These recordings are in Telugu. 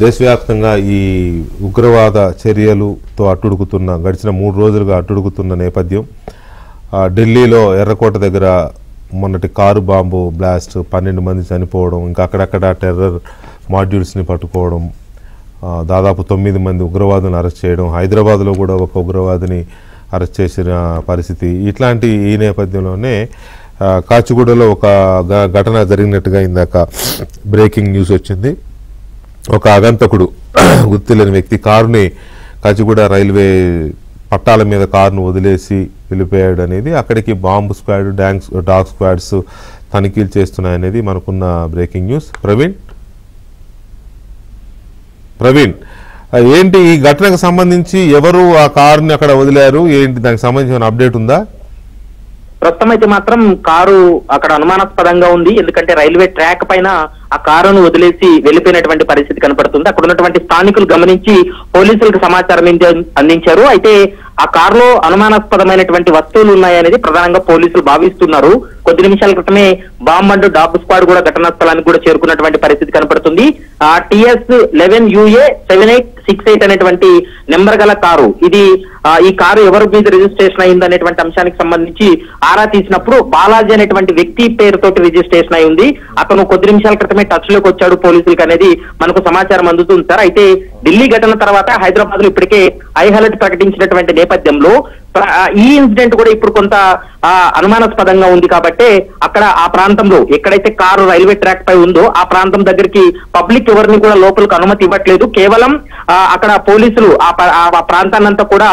దేశవ్యాప్తంగా ఈ ఉగ్రవాద చర్యలతో అట్టుడుకుతున్న గడిచిన 3 రోజులుగా అట్టుడుకుతున్న నేపథ్యం ఢిల్లీలో ఎర్రకోట దగ్గర మొన్నటి కారు బాంబు బ్లాస్ట్ 12 మంది చనిపోవడం, ఇంకా అక్కడక్కడ టెర్రర్ మాడ్యూల్స్ని పట్టుకోవడం, దాదాపు 9 మంది ఉగ్రవాదులను అరెస్ట్ చేయడం, హైదరాబాద్లో కూడా ఒక ఉగ్రవాదిని అరెస్ట్ చేసిన పరిస్థితి. ఇట్లాంటి ఈ నేపథ్యంలోనే కాచిగూడలో ఒక ఘటన జరిగినట్టుగా ఇందాక బ్రేకింగ్ న్యూస్ వచ్చింది. ఒక ఆగంతకుడు గుర్తులేని వ్యక్తి కారుని కాచిగూడ రైల్వే పట్టాల మీద కారును వదిలేసి వెళ్ళిపోయాడు అనేది, అక్కడికి బాంబు స్క్వాడ్, డాగ్ స్క్వాడ్స్ తనిఖీలు చేస్తున్నాయనేది మనకున్న బ్రేకింగ్ న్యూస్. ప్రవీణ్, ఏంటి ఈ ఘటనకు సంబంధించి, ఎవరు ఆ కారుని అక్కడ వదిలారు, ఏంటి దానికి సంబంధించిన అప్డేట్ ఉందా? ప్రస్తుతం అయితే మాత్రం కారు అక్కడ అనుమానాస్పదంగా ఉంది. ఎందుకంటే రైల్వే ట్రాక్ పైన ఆ కారును వదిలేసి వెళ్లిపోయినటువంటి పరిస్థితి కనపడుతుంది. అక్కడ ఉన్నటువంటి స్థానికులు గమనించి పోలీసులకు సమాచారం అందించారు. అయితే ఆ కారులో అనుమానాస్పదమైనటువంటి వస్తువులు ఉన్నాయనేది ప్రధానంగా పోలీసులు భావిస్తున్నారు. కొద్ది నిమిషాల క్రితమే బాంబ్ అండ్ డాగ్ స్క్వాడ్ కూడా ఘటనా స్థలానికి కూడా చేరుకున్నటువంటి పరిస్థితి కనపడుతుంది. ఆ TS11UA 7868 అనేటువంటి నెంబర్ గల కారు ఇది. ఈ కారు ఎవరి మీద రిజిస్ట్రేషన్ అయింది అనేటువంటి అంశానికి సంబంధించి ఆరా తీసినప్పుడు బాలాజీ అనేటువంటి వ్యక్తి పేరుతోటి రిజిస్ట్రేషన్ అయి ఉంది. అతను కొద్ది నిమిషాల క్రితమే టచ్ లోకి వచ్చాడు పోలీసులకు అనేది మనకు సమాచారం అందుతుంది సార్. అయితే ఢిల్లీ ఘటన తర్వాత హైదరాబాద్ లో ఇప్పటికే హై అలర్ట్ ప్రకటించినటువంటి నేపథ్యంలో ఈ ఇన్సిడెంట్ కూడా ఇప్పుడు కొంత అనుమానాస్పదంగా ఉంది. కాబట్టి అక్కడ ఆ ప్రాంతంలో ఎక్కడైతే కారు రైల్వే ట్రాక్ పై ఉందో ఆ ప్రాంతం దగ్గరికి పబ్లిక్ ఎవరిని కూడా లోపలికి అనుమతి ఇవ్వట్లేదు. కేవలం అక్కడ పోలీసులు ఆ ప్రాంతాన్నంతా కూడా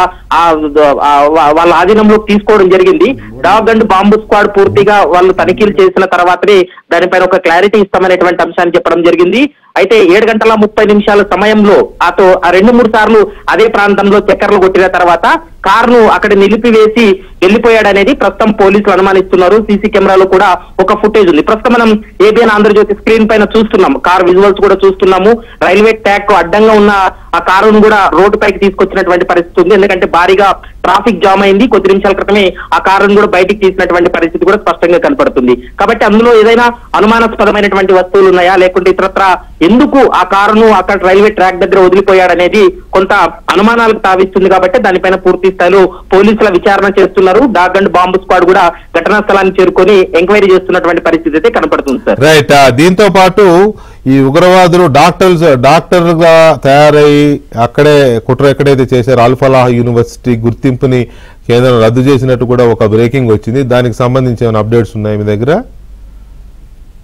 వాళ్ళ ఆధీనంలోకి తీసుకోవడం జరిగింది. డాగ్ అండ్ బాంబు స్క్వాడ్ పూర్తిగా వాళ్ళు తనిఖీలు చేసిన తర్వాతనే దానిపైన ఒక క్లారిటీ ఇస్తామనేటువంటి అంశాన్ని చెప్పడం జరిగింది. అయితే 7:30 సమయంలో అటు 2-3 సార్లు అదే ప్రాంతంలో చక్కర్లు కొట్టిన తర్వాత కారును అక్కడ నిలిపివేసి వెళ్లిపోయాడనేది ప్రస్తుతం పోలీసులు అనుమానిస్తున్నారు. సీసీ కెమెరాలో కూడా ఒక ఫుటేజ్ ఉంది. ప్రస్తుతం మనం ABN ఆంధ్రజ్యోతి స్క్రీన్ పైన చూస్తున్నాము, కార్ విజువల్స్ కూడా చూస్తున్నాము. రైల్వే ట్రాక్ అడ్డంగా ఉన్న ఆ కారును కూడా రోడ్డు పైకి తీసుకొచ్చినటువంటి పరిస్థితి ఉంది. ఎందుకంటే భారీగా ట్రాఫిక్ జామ్ అయింది. కొద్ది నిమిషాల క్రితమే ఆ కారును కూడా బయటికి తీసినటువంటి పరిస్థితి కూడా స్పష్టంగా కనపడుతుంది. కాబట్టి అందులో ఏదైనా అనుమానాస్పదమైనటువంటి వస్తువులు ఉన్నాయా, లేకుంటే ఇతరత్ర ఎందుకు ఆ కారును అక్కడ రైల్వే ట్రాక్ దగ్గర వదిలిపోయాడనేది కొంత అనుమానాలకు తావిస్తుంది. కాబట్టి దానిపైన పూర్తి స్థాయిలో పోలీసుల విచారణ చేస్తున్నారు. డాగ్ అండ్ బాంబు స్క్వాడ్ కూడా ఘటనా స్థలాన్ని చేరుకొని ఎంక్వైరీ చేస్తున్నటువంటి పరిస్థితి అయితే కనపడుతుంది సార్. రైట్. దీంతో పాటు ఈ ఉగ్రవాదులు డాక్టర్గా తయారై అక్కడే కుట్ర ఎక్కడైతే చేశారో అల్ఫలాహ్ యూనివర్సిటీ గుర్తింపుని కేంద్రం రద్దు చేసినట్టు కూడా ఒక బ్రేకింగ్ వచ్చింది. దానికి సంబంధించి ఏమైనా అప్డేట్స్ ఉన్నాయి మీ దగ్గర?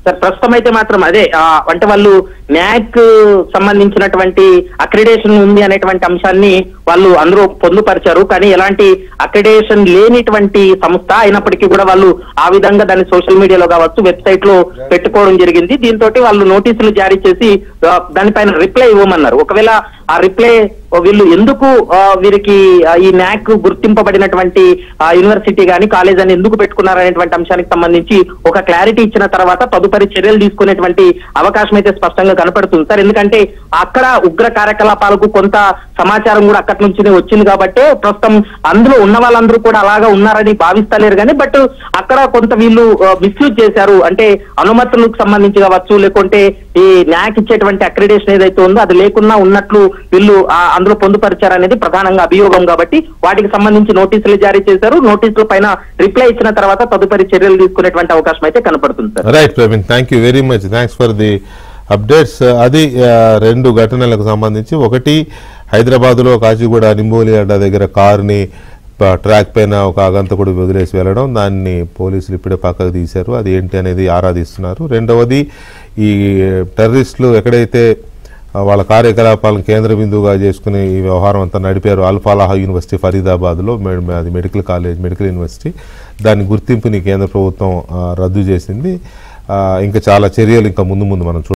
సార్ ప్రస్తుతం అయితే మాత్రం అదే అంటే వాళ్ళు న్యాక్ సంబంధించినటువంటి అక్రిడేషన్ ఉంది అనేటువంటి అంశాన్ని వాళ్ళు అందరూ పొందుపరిచారు. కానీ ఎలాంటి అక్రిడేషన్ లేనిటువంటి సంస్థ అయినప్పటికీ కూడా వాళ్ళు ఆ విధంగా దాన్ని సోషల్ మీడియాలో కావచ్చు, వెబ్సైట్ లో పెట్టుకోవడం జరిగింది. దీంతో వాళ్ళు నోటీసులు జారీ చేసి దానిపైన రిప్లై ఇవ్వమన్నారు. ఒకవేళ ఆ రిప్లై వీళ్ళు ఎందుకు వీరికి ఈ న్యాక్ గుర్తింపబడినటువంటి యూనివర్సిటీ కానీ కాలేజ్ అని ఎందుకు పెట్టుకున్నారనేటువంటి అంశానికి సంబంధించి ఒక క్లారిటీ ఇచ్చిన తర్వాత తదుపరి చర్యలు తీసుకునేటువంటి అవకాశం అయితే స్పష్టంగా కనపడుతుంది సార్. ఎందుకంటే అక్కడ ఉగ్ర కార్యకలాపాలకు కొంత సమాచారం కూడా అక్కడి నుంచినే వచ్చింది. కాబట్టి ప్రస్తుతం అందులో ఉన్న వాళ్ళందరూ కూడా అలాగా ఉన్నారని భావిస్తలేరు. కానీ బట్ అక్కడ కొంత వీళ్ళు మిస్యూజ్ చేశారు. అంటే అనుమతులకు సంబంధించి కావచ్చు, లేకుంటే ఈ న్యాక్ ఇచ్చేటువంటి అక్రిడేషన్ ఏదైతే ఉందో అది లేకున్నా ఉన్నట్లు వీళ్ళు అందులో పొందుపరిచారనేది ప్రధానంగా అభియోగం. కాబట్టి వాటికి సంబంధించి నోటీసులు జారీ చేశారు. నోటీసుల పైన రిప్లై ఇచ్చిన తర్వాత తదుపరి చర్యలు తీసుకునేటువంటి అవకాశం అయితే కనపడుతుంది sir. Right Praveen, thank you very much, thanks for the updates. అది 2 ఘటనలకు సంబంధించి, ఒకటి హైదరాబాద్లో కాచిగూడ నింబోలి అడ్డా దగ్గర కారుని ట్రాక్ పైన ఒక ఆగంతకుడు వదిలేసి వెళ్ళడం, దాన్ని పోలీసులు ఇప్పుడే పక్కకు తీశారు. అది ఏంటి అనేది ఆరాధిస్తున్నారు. రెండవది ఈ టెర్రరిస్టులు ఎక్కడైతే వాళ్ళ కార్యకలాపాలను కేంద్ర బిందువుగా చేసుకుని ఈ వ్యవహారం అంతా నడిపారు అల్ఫలాహ్ యూనివర్సిటీ ఫరీదాబాద్లో, అది మెడికల్ కాలేజ్, మెడికల్ యూనివర్సిటీ, దాని గుర్తింపుని కేంద్ర ప్రభుత్వం రద్దు చేసింది. ఇంకా చాలా చర్యలు ఇంకా ముందు మనం